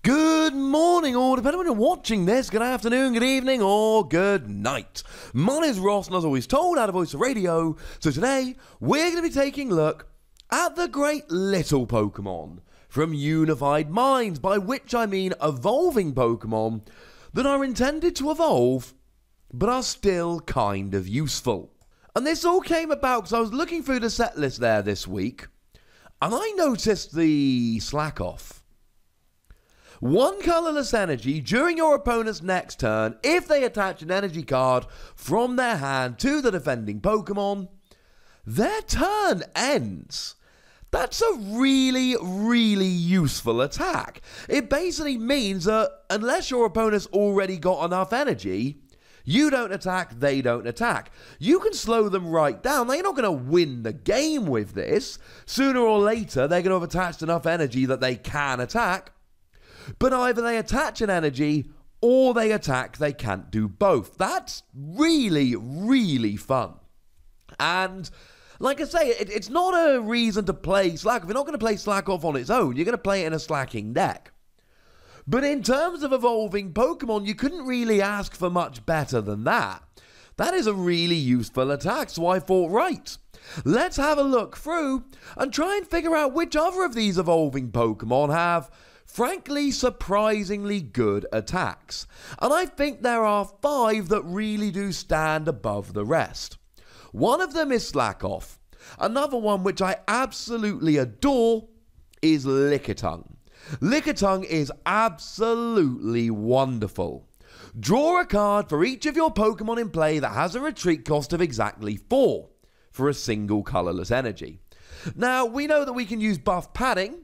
Good morning, or depending on when you're watching this, good afternoon, good evening, or good night. My name is Ross, and as always told, out of Voice of Radio. So today, we're going to be taking a look at the great little Pokemon from Unified Minds, by which I mean evolving Pokemon that are intended to evolve, but are still kind of useful. And this all came about because I was looking through the set list there this week, and I noticed the slack off. One colourless energy during your opponent's next turn if they attach an energy card from their hand to the defending Pokemon. Their turn ends. That's a really, really useful attack. It basically means that unless your opponent's already got enough energy, you don't attack, they don't attack. You can slow them right down. They're not going to win the game with this. Sooner or later, they're going to have attached enough energy that they can attack. But either they attach an energy or they attack, they can't do both. That's really, really fun. And like I say, it's not a reason to play Slack. If you're not going to play Slack off on its own, you're going to play it in a slacking deck. But in terms of evolving Pokemon, you couldn't really ask for much better than that. That is a really useful attack, so I thought, right, let's have a look through and try and figure out which other of these evolving Pokemon have frankly surprisingly good attacks. And I think there are 5 that really do stand above the rest. One of them is Slakoth. Another one which I absolutely adore is Lickitung. Lickitung is absolutely wonderful. Draw a card for each of your Pokemon in play that has a retreat cost of exactly 4 for a single colourless energy. Now, we know that we can use buff padding.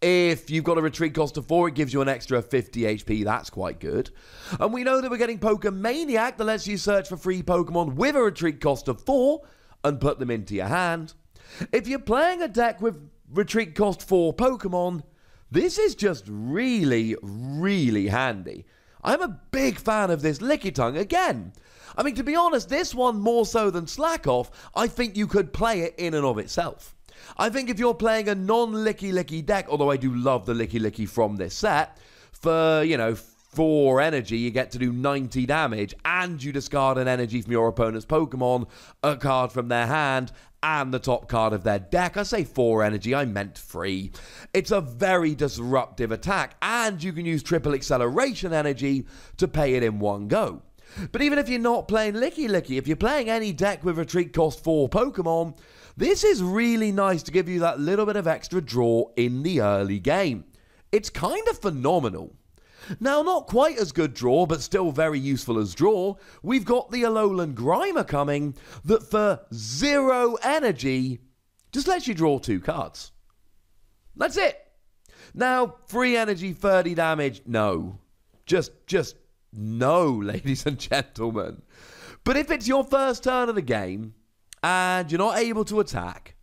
If you've got a retreat cost of 4, it gives you an extra 50 HP. That's quite good. And we know that we're getting Pokemaniac that lets you search for free Pokemon with a retreat cost of 4 and put them into your hand. If you're playing a deck with retreat cost 4 Pokemon, this is just really, really handy. I'm a big fan of this Lickitung again. I mean, to be honest, this one more so than Slakoth, I think you could play it in and of itself. I think if you're playing a non-Licky deck, although I do love the Licky from this set, for, 4 energy, you get to do 90 damage, and you discard an energy from your opponent's Pokemon, a card from their hand, and the top card of their deck. I say 4 energy, I meant 3. It's a very disruptive attack, and you can use triple acceleration energy to pay it in one go. But even if you're not playing Licky, if you're playing any deck with retreat cost 4 Pokemon, this is really nice to give you that little bit of extra draw in the early game. It's kind of phenomenal. Now, not quite as good draw, but still very useful as draw, we've got the Alolan Grimer coming that for 0 energy just lets you draw 2 cards. That's it. Now, 3 energy, 30 damage, no. Just no, ladies and gentlemen. But if it's your first turn of the game, and you're not able to attack,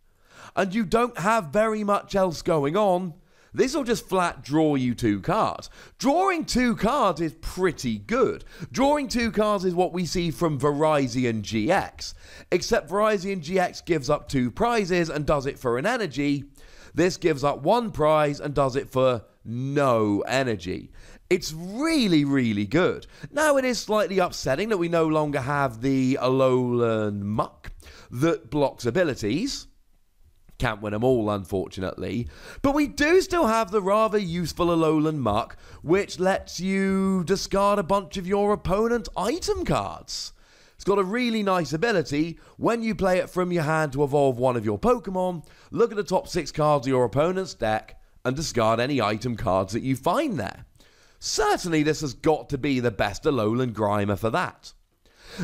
and you don't have very much else going on, this will just flat draw you 2 cards. Drawing 2 cards is pretty good. Drawing 2 cards is what we see from Virizion GX, except Virizion GX gives up 2 prizes and does it for an energy. This gives up 1 prize and does it for no energy. It's really, really good. Now, it is slightly upsetting that we no longer have the Alolan Muck that blocks abilities. Can't win them all, unfortunately. But we do still have the rather useful Alolan Muck, which lets you discard a bunch of your opponent's item cards. It's got a really nice ability. When you play it from your hand to evolve one of your Pokemon, look at the top 6 cards of your opponent's deck and discard any item cards that you find there. Certainly, this has got to be the best Alolan Grimer for that.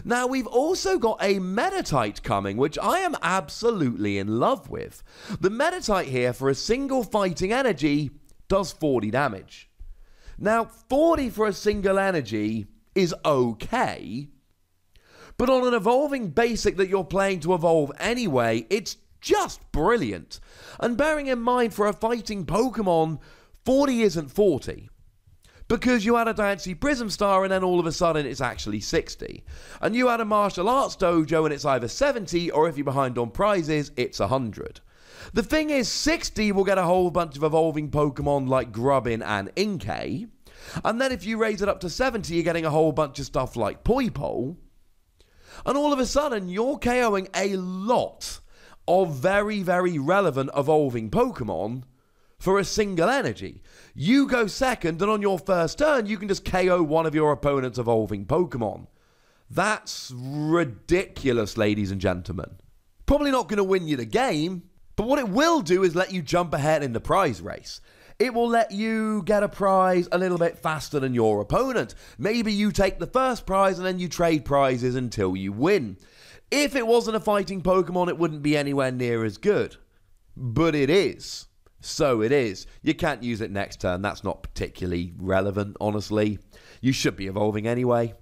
Now, we've also got a Meditite coming, which I am absolutely in love with. The Meditite here, for a single fighting energy, does 40 damage. Now, 40 for a single energy is okay, but on an evolving basic that you're playing to evolve anyway, it's just brilliant. And bearing in mind, for a fighting Pokemon, 40 isn't 40. Because you had a Diancie Prism Star and then all of a sudden it's actually 60. And you had a Martial Arts Dojo and it's either 70, or if you're behind on prizes, it's 100. The thing is, 60 will get a whole bunch of evolving Pokemon like Grubbin and Inkay. And then if you raise it up to 70, you're getting a whole bunch of stuff like Poipole. And all of a sudden, you're KOing a lot of very, very relevant evolving Pokemon for a single energy. You go second, and on your first turn, you can just KO one of your opponent's evolving Pokemon. That's ridiculous, ladies and gentlemen. Probably not going to win you the game, but what it will do is let you jump ahead in the prize race. It will let you get a prize a little bit faster than your opponent. Maybe you take the first prize and then you trade prizes until you win. If it wasn't a fighting Pokemon, it wouldn't be anywhere near as good. But it is. So it is. You can't use it next turn. That's not particularly relevant, honestly. You should be evolving anyway.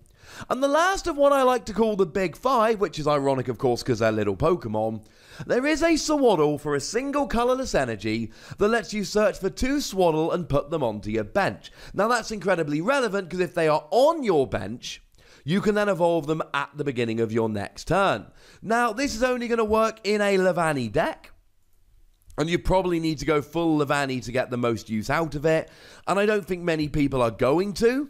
And the last of what I like to call the Big Five, which is ironic, of course, because they're little Pokemon, there is a Swaddle for a single colourless energy that lets you search for 2 Swaddle and put them onto your bench. Now, that's incredibly relevant because if they are on your bench, you can then evolve them at the beginning of your next turn. Now, this is only going to work in a Levani deck, and you probably need to go full Levani to get the most use out of it, and I don't think many people are going to,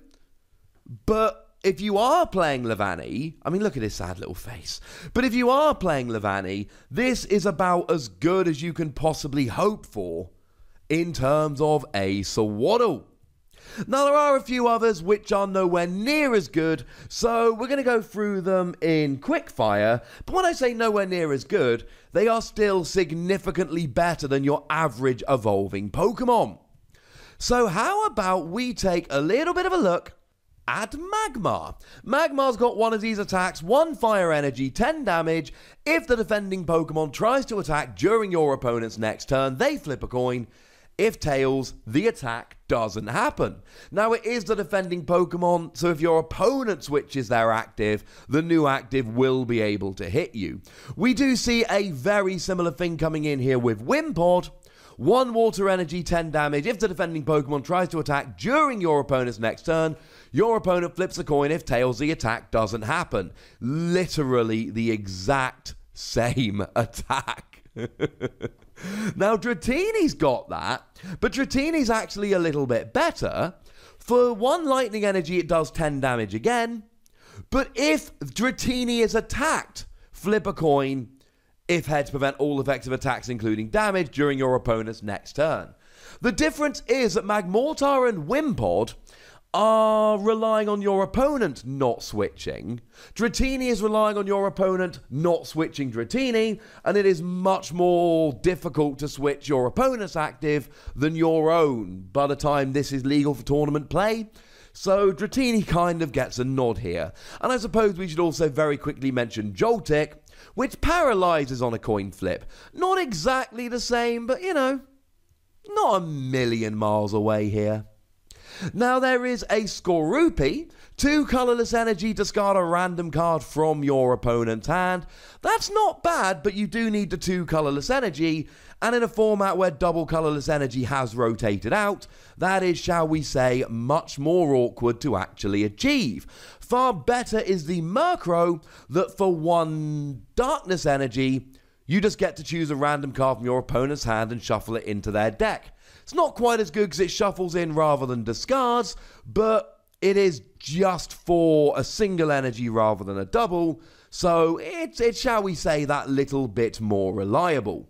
but if you are playing Levani, I mean, look at his sad little face. But if you are playing Levani, this is about as good as you can possibly hope for in terms of a Swaddle. Now, there are a few others which are nowhere near as good, so we're going to go through them in quickfire. But when I say nowhere near as good, they are still significantly better than your average evolving Pokemon. So how about we take a little bit of a look at Magmar. Magmar's got one of these attacks, 1 fire energy, 10 damage. If the defending Pokemon tries to attack during your opponent's next turn, they flip a coin. If tails, the attack doesn't happen. Now, it is the defending Pokemon, so if your opponent switches their active, the new active will be able to hit you. We do see a very similar thing coming in here with Wimpod. 1 water energy, 10 damage. If the defending Pokemon tries to attack during your opponent's next turn, your opponent flips a coin. If tails, the attack doesn't happen. Literally the exact same attack. Now, Dratini's got that, but Dratini's actually a little bit better. For 1 lightning energy, it does 10 damage again. But if Dratini is attacked, flip a coin. If heads, prevent all effective attacks, including damage, during your opponent's next turn. The difference is that Magmortar and Wimpod are relying on your opponent not switching. Dratini is relying on your opponent not switching Dratini, and it is much more difficult to switch your opponent's active than your own by the time this is legal for tournament play. So Dratini kind of gets a nod here. And I suppose we should also very quickly mention Joltik, which paralyzes on a coin flip. Not exactly the same, but you know, not a million miles away here. Now, there is a Skorupi, 2 colourless energy, discard a random card from your opponent's hand. That's not bad, but you do need the 2 colourless energy, and in a format where double colourless energy has rotated out, that is, shall we say, much more awkward to actually achieve. Far better is the Murkrow, that for 1 darkness energy, you just get to choose a random card from your opponent's hand and shuffle it into their deck. It's not quite as good because it shuffles in rather than discards, but it is just for a single energy rather than a double, so it's shall we say, that little bit more reliable.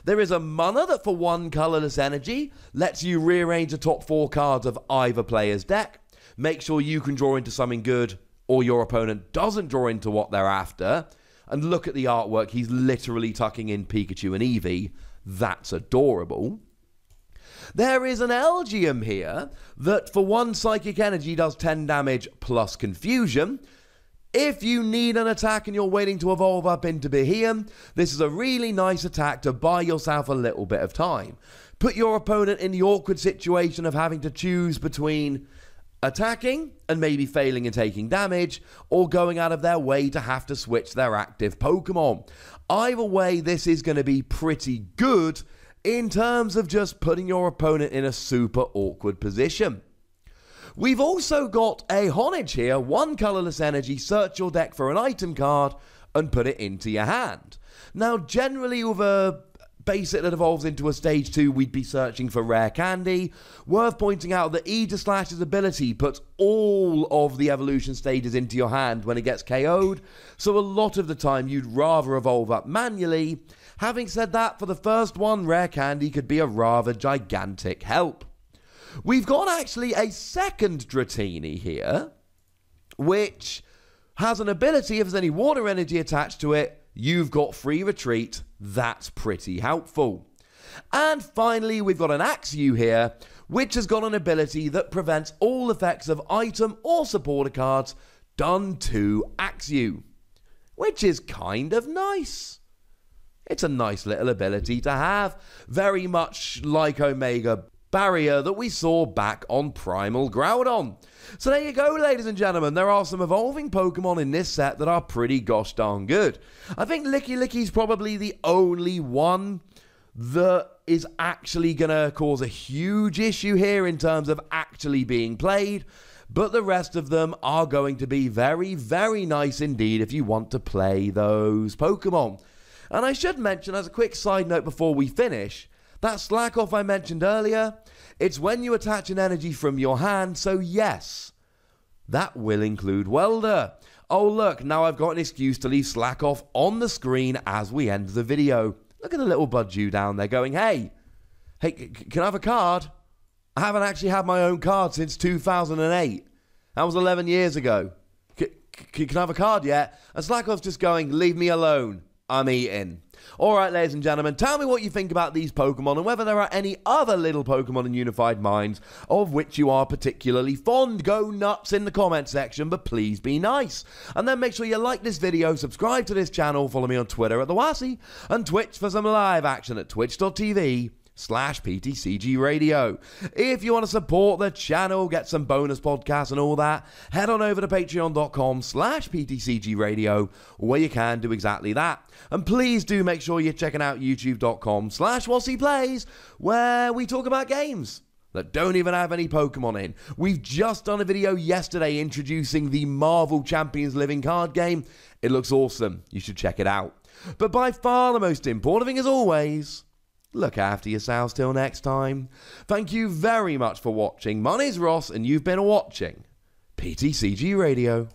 There is a Munna that for 1 colourless energy lets you rearrange the top 4 cards of either player's deck. Make sure you can draw into something good or your opponent doesn't draw into what they're after. And look at the artwork, he's literally tucking in Pikachu and Eevee. That's adorable. There is an Elgyem here that for 1 psychic energy does 10 damage plus confusion. If you need an attack and you're waiting to evolve up into Beheeyem, this is a really nice attack to buy yourself a little bit of time. Put your opponent in the awkward situation of having to choose between attacking and maybe failing and taking damage, or going out of their way to have to switch their active Pokemon. Either way, this is going to be pretty good in terms of just putting your opponent in a super awkward position. We've also got a Honedge here, 1 colourless energy, search your deck for an item card and put it into your hand. Now, generally with a base it that evolves into a stage 2, we'd be searching for rare candy. Worth pointing out that Aegislash's ability puts all of the evolution stages into your hand when it gets KO'd, so a lot of the time you'd rather evolve up manually. Having said that, for the first one, rare candy could be a rather gigantic help. We've got actually a second Dratini here, which has an ability, if there's any water energy attached to it, you've got free retreat. That's pretty helpful. And finally, we've got an Axew here, which has got an ability that prevents all effects of item or supporter cards done to Axew, which is kind of nice. It's a nice little ability to have, very much like Omega Barrier that we saw back on Primal Groudon. So there you go, ladies and gentlemen. There are some evolving Pokemon in this set that are pretty gosh darn good. I think Licky's probably the only one that is actually going to cause a huge issue here in terms of actually being played, but the rest of them are going to be very, very nice indeed if you want to play those Pokemon. And I should mention, as a quick side note before we finish, that slack off I mentioned earlier, it's when you attach an energy from your hand, so yes, that will include Welder. Oh look, now I've got an excuse to leave slack off on the screen as we end the video. Look at the little Budju down there going, hey, can I have a card? I haven't actually had my own card since 2008. That was 11 years ago. Can I have a card yet? And Slackoff's just going, leave me alone. I'm eating. Alright, ladies and gentlemen, tell me what you think about these Pokemon and whether there are any other little Pokemon in Unified Minds of which you are particularly fond. Go nuts in the comment section, but please be nice. And then make sure you like this video, subscribe to this channel, follow me on Twitter at TheWassy, and Twitch for some live action at twitch.tv/PTCG Radio. If you want to support the channel, get some bonus podcasts and all that, head on over to patreon.com/PTCG Radio, where you can do exactly that. And please do make sure you're checking out youtube.com/WassyPlays, where we talk about games that don't even have any Pokemon in. We've just done a video yesterday introducing the Marvel Champions Living card game. It looks awesome. You should check it out. But by far the most important thing, as always, look after yourselves till next time. Thank you very much for watching. My name's Ross, and you've been watching PTCG Radio.